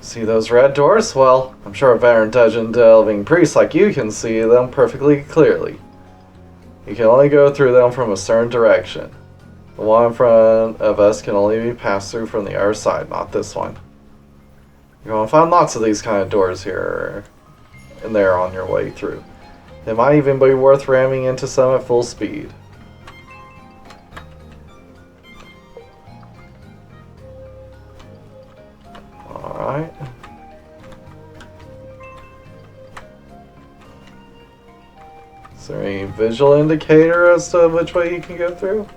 See those red doors? Well, I'm sure a veteran dungeon delving priest like you can see them perfectly clearly. You can only go through them from a certain direction. The one in front of us can only be passed through from the other side, not this one. You're going to find lots of these kind of doors here and there on your way through. It might even be worth ramming into some at full speed. Alright. Is there any visual indicator as to which way you can go through?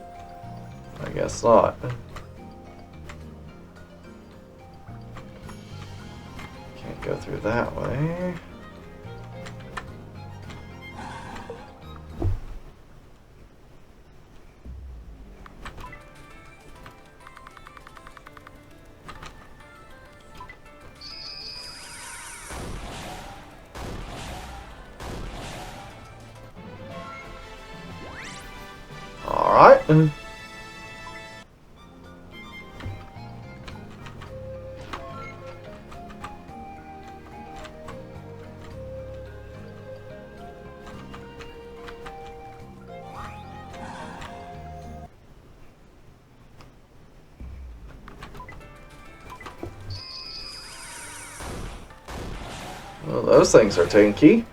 I guess not. Can't go through that way. Alright. Well, those things are tanky.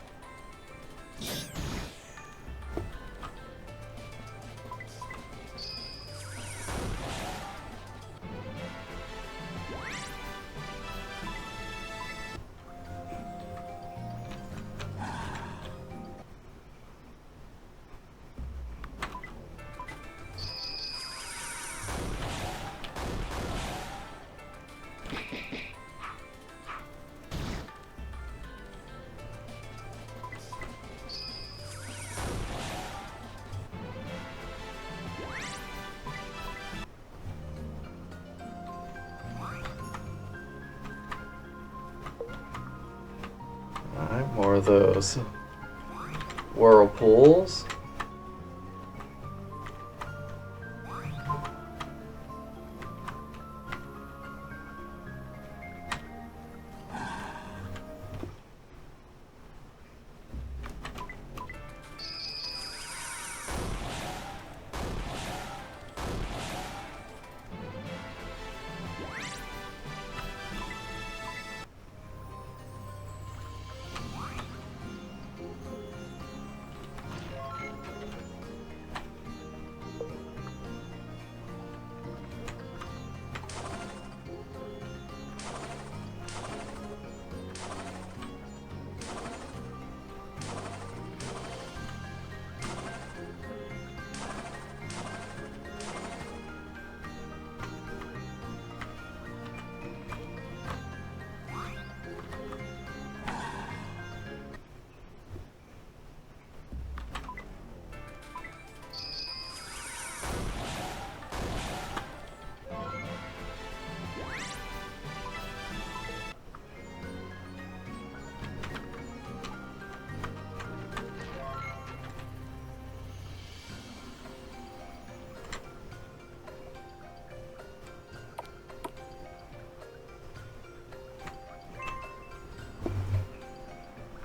Alright, more of those whirlpools.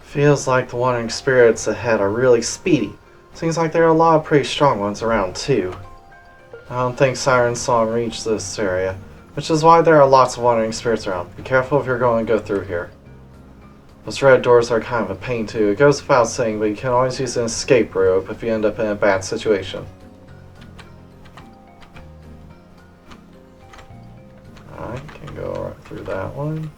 Feels like the wandering spirits ahead are really speedy. Seems like there are a lot of pretty strong ones around too. I don't think Siren Song reached this area, which is why there are lots of wandering spirits around. Be careful if you're going to go through here. Those red doors are kind of a pain too. It goes without saying, but you can always use an escape rope if you end up in a bad situation. Alright, can go right through that one.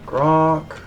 Rock.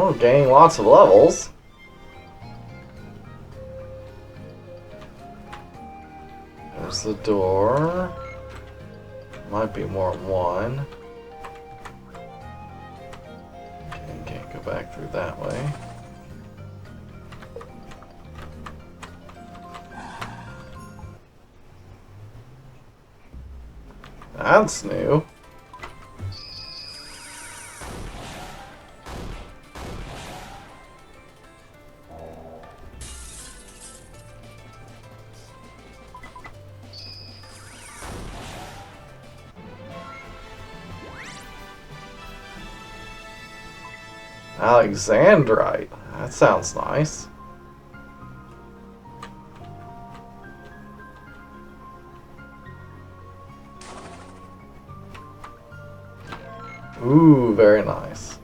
Oh, gaining lots of levels. There's the door. Might be more than one. Okay, can't go back through that way. That's new. Alexandrite. That sounds nice. Ooh, very nice.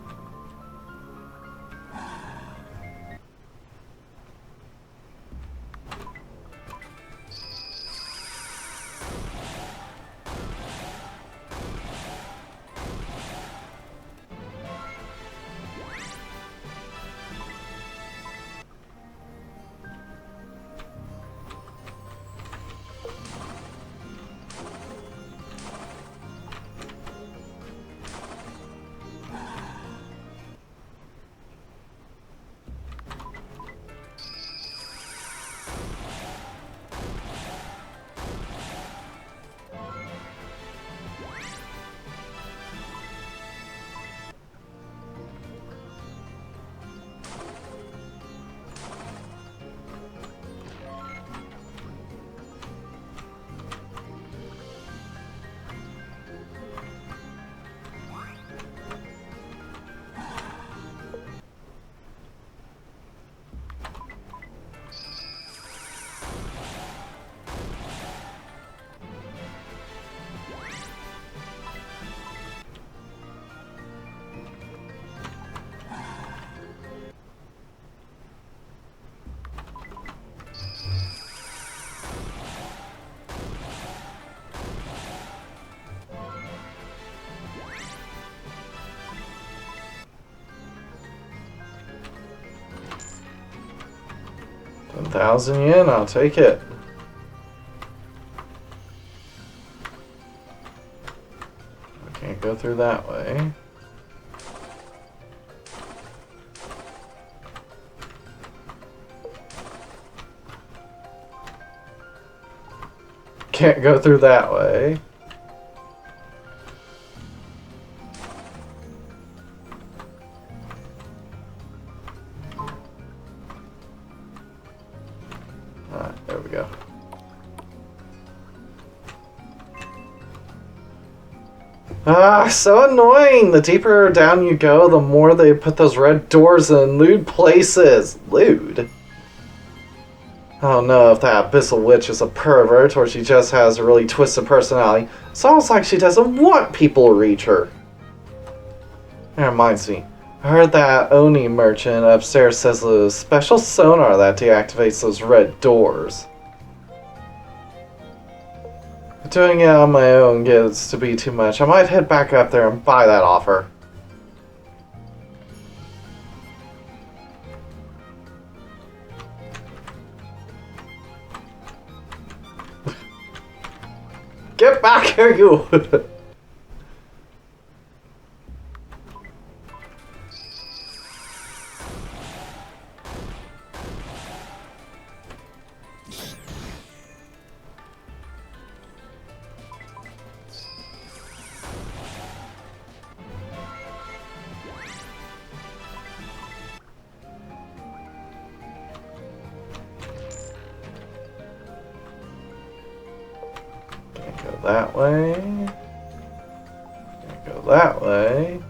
$1,000 yen, I'll take it. I can't go through that way. Can't go through that way. Alright, there we go. Ah, so annoying! The deeper down you go, the more they put those red doors in lewd places. Lewd? I don't know if that abyssal witch is a pervert or she just has a really twisted personality. It's almost like she doesn't want people to reach her. That reminds me. I heard that Oni merchant upstairs says there's a special sonar that deactivates those red doors. But doing it on my own gets to be too much. I might head back up there and buy that off her. Get back here, you! Can't go that way. Can't go that way.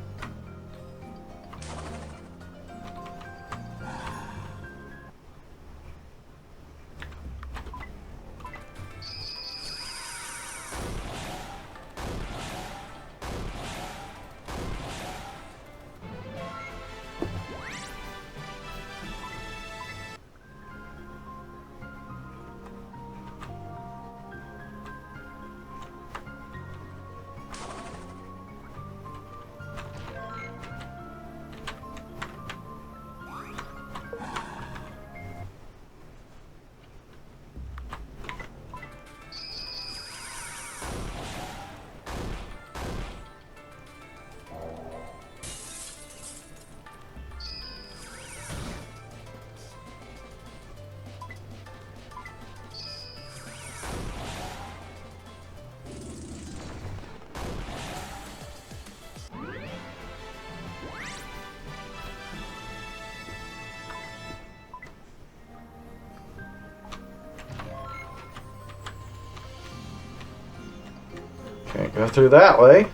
Can't go through that way.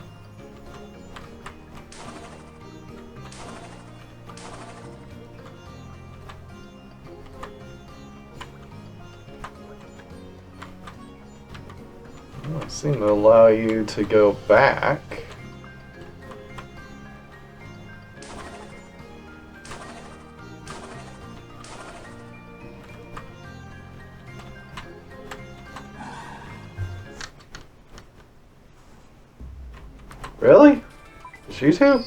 I seem to allow you to go back. Really? Just you two?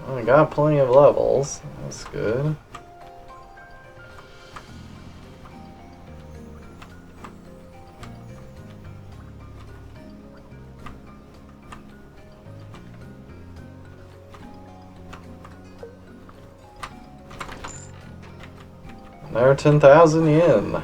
I got plenty of levels. That's good. Another 10,000 yen.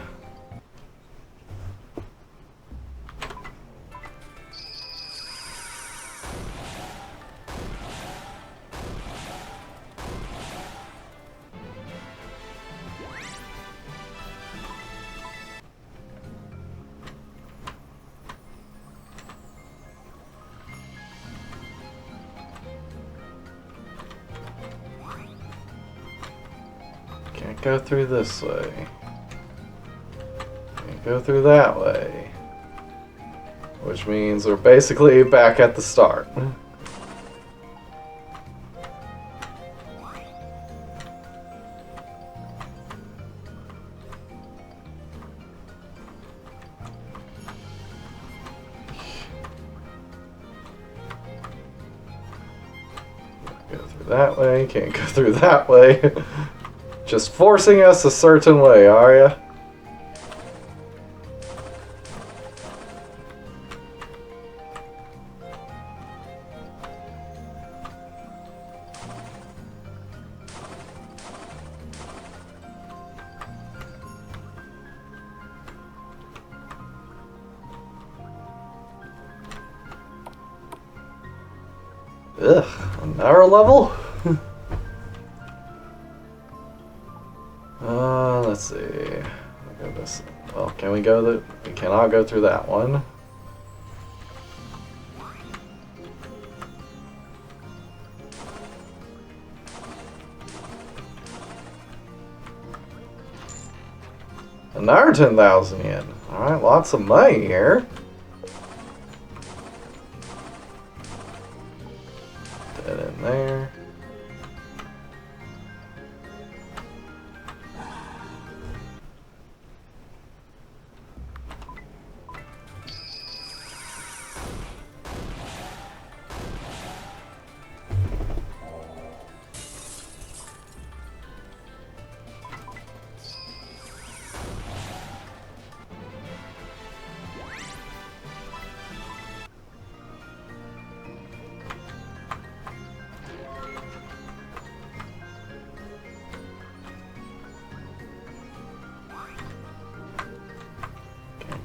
Can't go through this way. Can't go through that way. Which means we're basically back at the start. Go through that way, can't go through that way. Just forcing us a certain way, are ya? Ugh, another level? Let's see. Go this. Well, can we go the? We cannot go through that one. Another 10,000 yen. All right, lots of money here. That in there.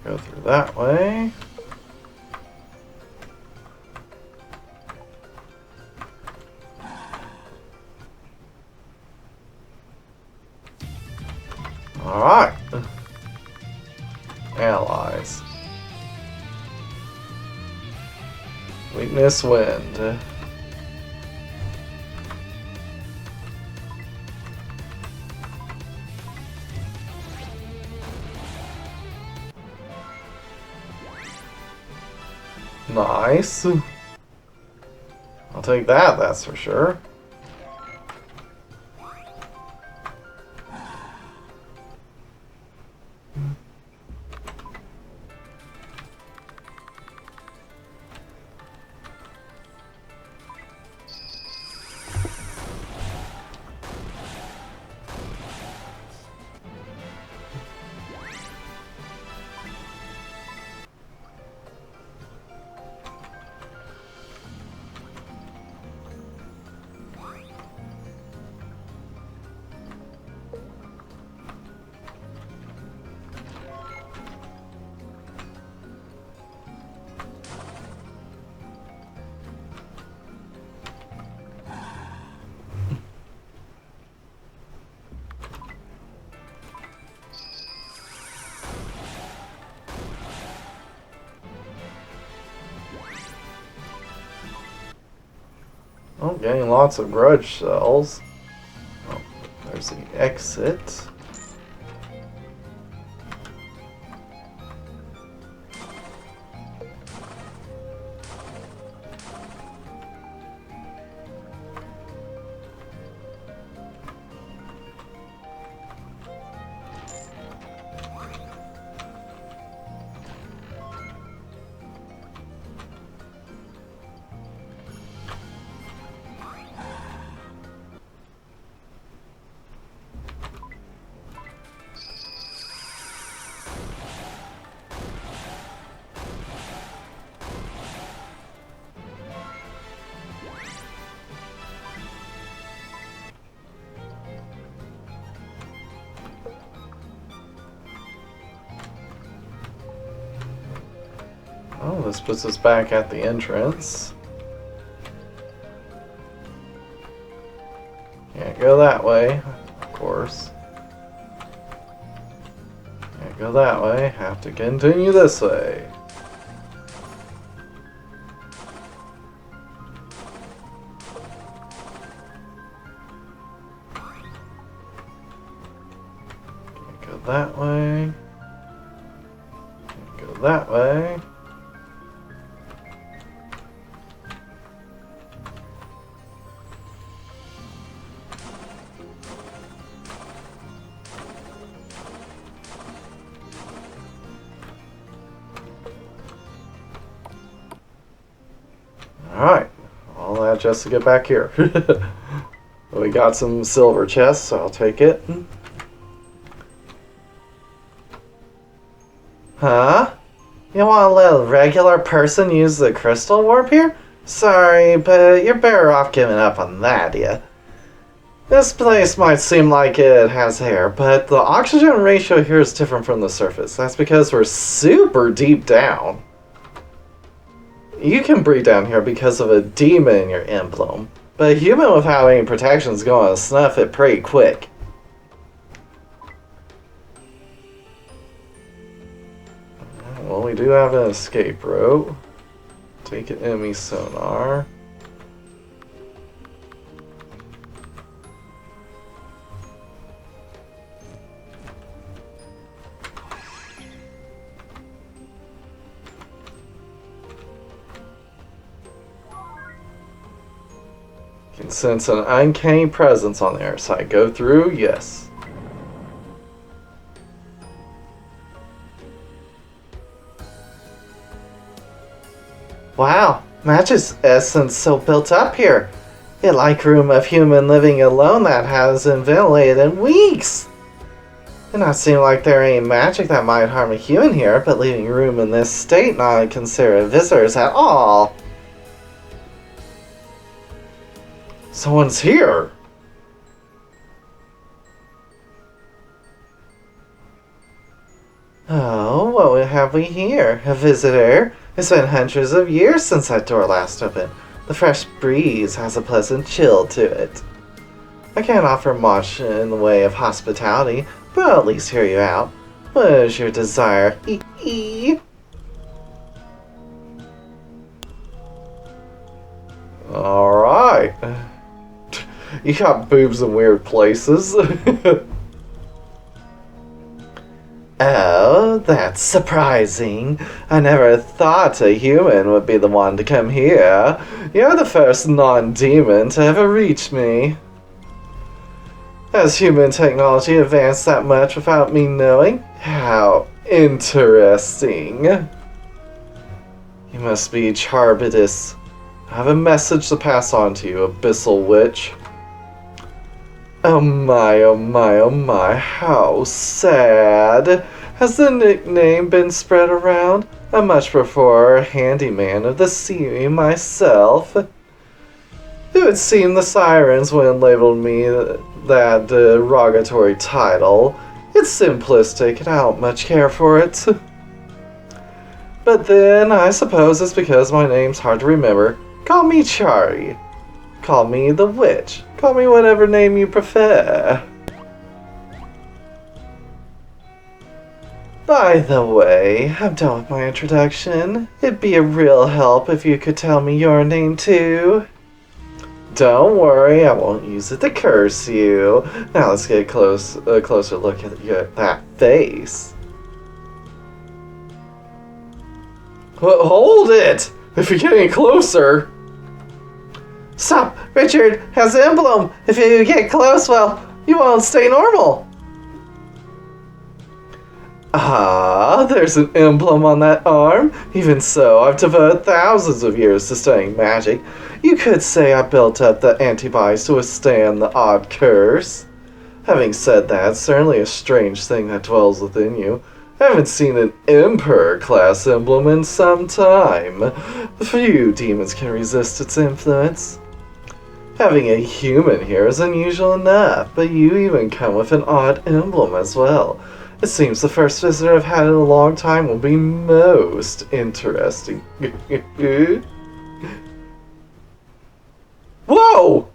Go through that way. Alright. Allies. Weakness wind. Nice. I'll take that, that's for sure. getting lots of grudge cells. Oh, there's the exit. Oh, this puts us back at the entrance. Can't go that way, of course. Can't go that way, have to continue this way. Can't go that way. Can't go that way. Alright, all that just to get back here. We got some silver chests, so I'll take it. Huh? You want to let a regular person use the crystal warp here? Sorry, but you're better off giving up on that, yeah. This place might seem like it has air, but the oxygen ratio here is different from the surface. That's because we're super deep down. You can breathe down here because of a demon in your emblem, but a human without any protection is going to snuff it pretty quick. Well, we do have an escape rope. Take an enemy sonar. Can sense an uncanny presence on the other side. Go through? Yes. Wow, Magic's essence so built up here. It like room of human living alone that hasn't ventilated in weeks. It not seem like there ain't magic that might harm a human here, but leaving room in this state not consider visitors at all. Someone's here! Oh, what have we here? A visitor? It's been hundreds of years since that door last opened. The fresh breeze has a pleasant chill to it. I can't offer much in the way of hospitality, but I'll at least hear you out. What is your desire? Alright. You got boobs in weird places. Oh, that's surprising. I never thought a human would be the one to come here. You're the first non-demon to ever reach me. Has human technology advanced that much without me knowing? How interesting. You must be Charbidus. I have a message to pass on to you, abyssal witch. Oh my, oh my, oh my, how sad. Has the nickname been spread around? I much prefer a handyman of the sea myself. It would seem the sirens wouldn't label me that derogatory title. It's simplistic and I don't much care for it. But then, I suppose it's because my name's hard to remember. Call me Chari. Call me the witch. Call me whatever name you prefer. By the way, I'm done with my introduction. It'd be a real help if you could tell me your name too. Don't worry, I won't use it to curse you. Now let's get a closer look at that face. Hold it! If you're getting closer... Stop! Richard has an emblem! If you get close, well, you won't stay normal! Ah, there's an emblem on that arm. Even so, I've devoted thousands of years to studying magic. You could say I built up the antibodies to withstand the odd curse. Having said that, it's certainly a strange thing that dwells within you. I haven't seen an Emperor-class emblem in some time. Few demons can resist its influence. Having a human here is unusual enough, but you even come with an odd emblem as well. It seems the first visitor I've had in a long time will be most interesting. Whoa!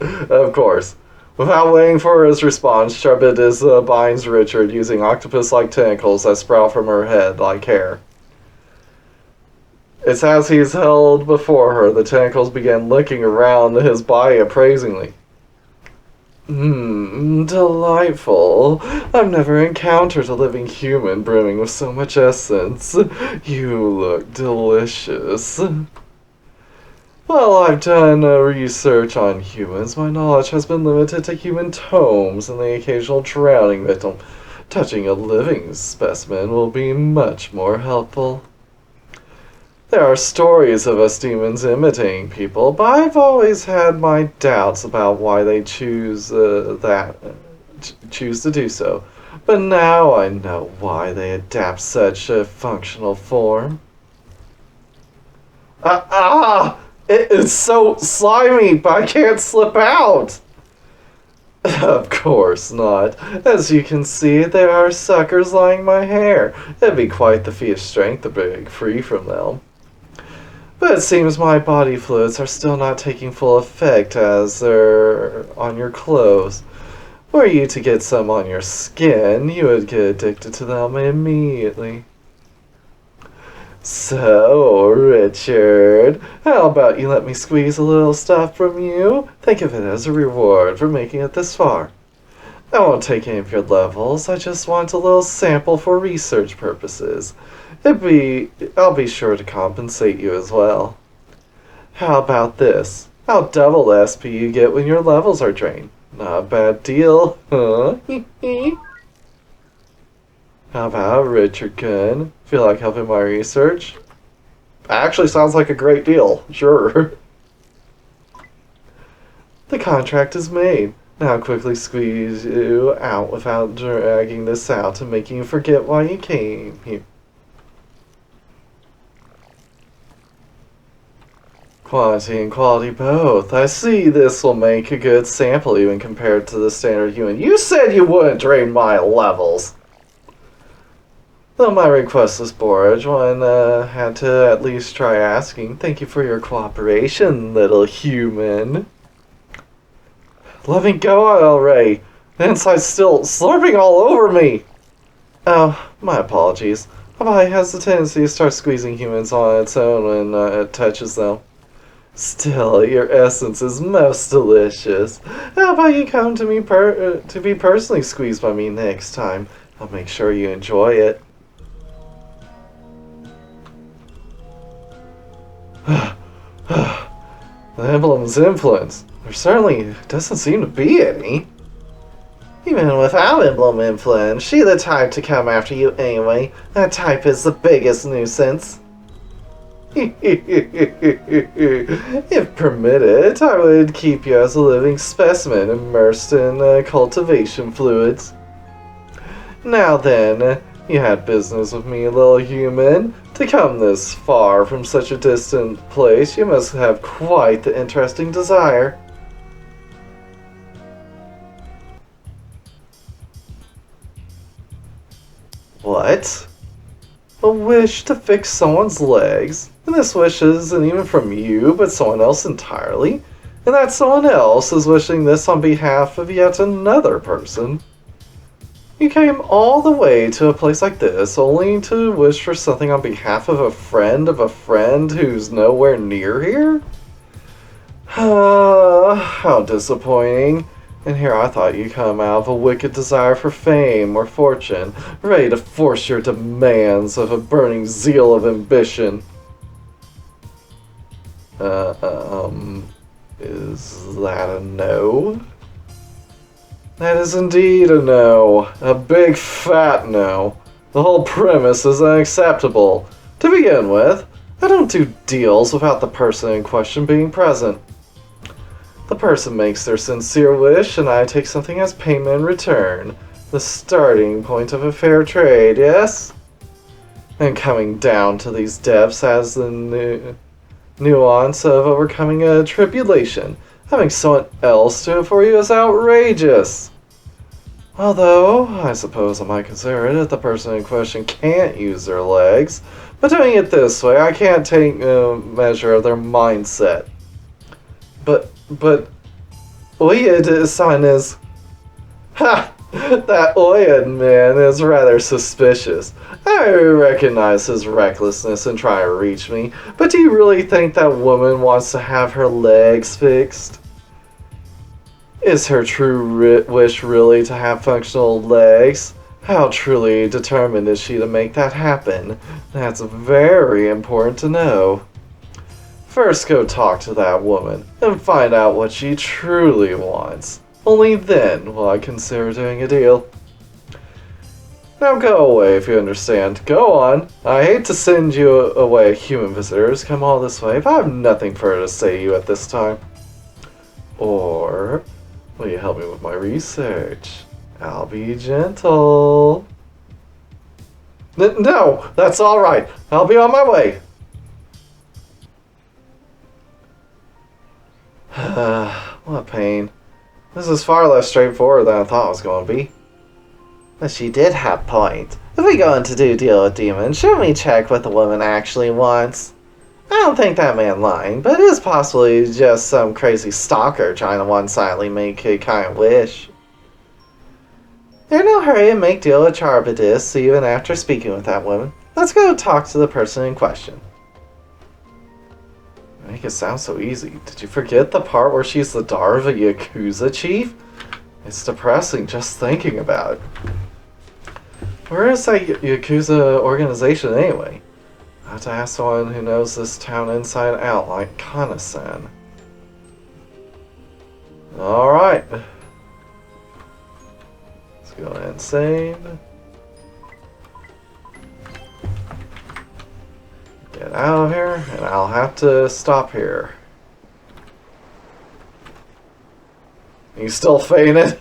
Of course. Without waiting for his response, Charbidis binds Richard using octopus-like tentacles that sprout from her head like hair. It's as he's held before her, the tentacles begin looking around his body appraisingly. Delightful. I've never encountered a living human brimming with so much essence. You look delicious. Well, I've done research on humans. My knowledge has been limited to human tomes and the occasional drowning victim. Touching a living specimen will be much more helpful. There are stories of us demons imitating people, but I've always had my doubts about why they choose to do so. But now I know why they adapt such a functional form. It's so slimy, but I can't slip out. Of course not. As you can see, there are suckers lying my hair. It'd be quite the feat of strength to break free from them. But it seems my body fluids are still not taking full effect as they're on your clothes. Were you to get some on your skin, you would get addicted to them immediately. So, Richard, how about you let me squeeze a little stuff from you? Think of it as a reward for making it this far. I won't take any of your levels, I just want a little sample for research purposes. I'll be sure to compensate you as well. How about this? I'll double the SP you get when your levels are drained. Not a bad deal, huh? How about Richard Gunn? Feel like helping my research? Actually sounds like a great deal, sure. The contract is made. Now I'll quickly squeeze you out without dragging this out and making you forget why you came here. Quantity and quality both. I see this will make a good sample even compared to the standard human. You said you wouldn't drain my levels! Though my request was bored, one had to at least try asking. Thank you for your cooperation, little human. Let me go already. The inside's still slurping all over me. Oh, my apologies. My body has the tendency to start squeezing humans on its own when it touches them. Still, your essence is most delicious. How about you come to me to be personally squeezed by me next time? I'll make sure you enjoy it. The emblem's influence. There certainly doesn't seem to be any. Even without emblem influence, she's the type to come after you anyway. That type is the biggest nuisance. If permitted, I would keep you as a living specimen immersed in cultivation fluids. Now then, you had business with me, little human. To come this far from such a distant place, you must have quite the interesting desire. What? A wish to fix someone's legs? And this wish isn't even from you, but someone else entirely? And that someone else is wishing this on behalf of yet another person? You came all the way to a place like this only to wish for something on behalf of a friend who's nowhere near here? How disappointing. And here I thought you'd come out of a wicked desire for fame or fortune, ready to force your demands of a burning zeal of ambition. Is that a no? That is indeed a no. A big fat no. The whole premise is unacceptable. To begin with, I don't do deals without the person in question being present. The person makes their sincere wish, and I take something as payment in return. The starting point of a fair trade, yes? And coming down to these depths as the nuance of overcoming a tribulation. Having someone else do it for you is outrageous. Although, I suppose I might consider it if the person in question can't use their legs. But doing it this way, I can't take measure of their mindset. But Oyed-san is... Ha! That Oyed man is rather suspicious. I recognize his recklessness in trying to reach me, but do you really think that woman wants to have her legs fixed? Is her true wish really to have functional legs? How truly determined is she to make that happen? That's very important to know. First go talk to that woman and find out what she truly wants. Only then will I consider doing a deal. Now go away if you understand. Go on. I hate to send you away human visitors come all this way, but I have nothing further to say to you at this time. Or will you help me with my research? I'll be gentle. No, that's all right. I'll be on my way. What a pain. This is far less straightforward than I thought it was going to be. But she did have point. If we go in to do a deal with demons, shouldn't we check what the woman actually wants? I don't think that man lying, but it is possibly just some crazy stalker trying to one-sidedly make a kind wish. There's no hurry to make deal with Charbadis even after speaking with that woman. Let's go talk to the person in question. Make it sound so easy. Did you forget the part where she's the daughter of a Yakuza chief? It's depressing just thinking about it. Where is that Yakuza organization anyway? I have to ask someone who knows this town inside out, like Kana-san. Alright. Let's go ahead and save. Get out of here, and I'll have to stop here. You still fainted?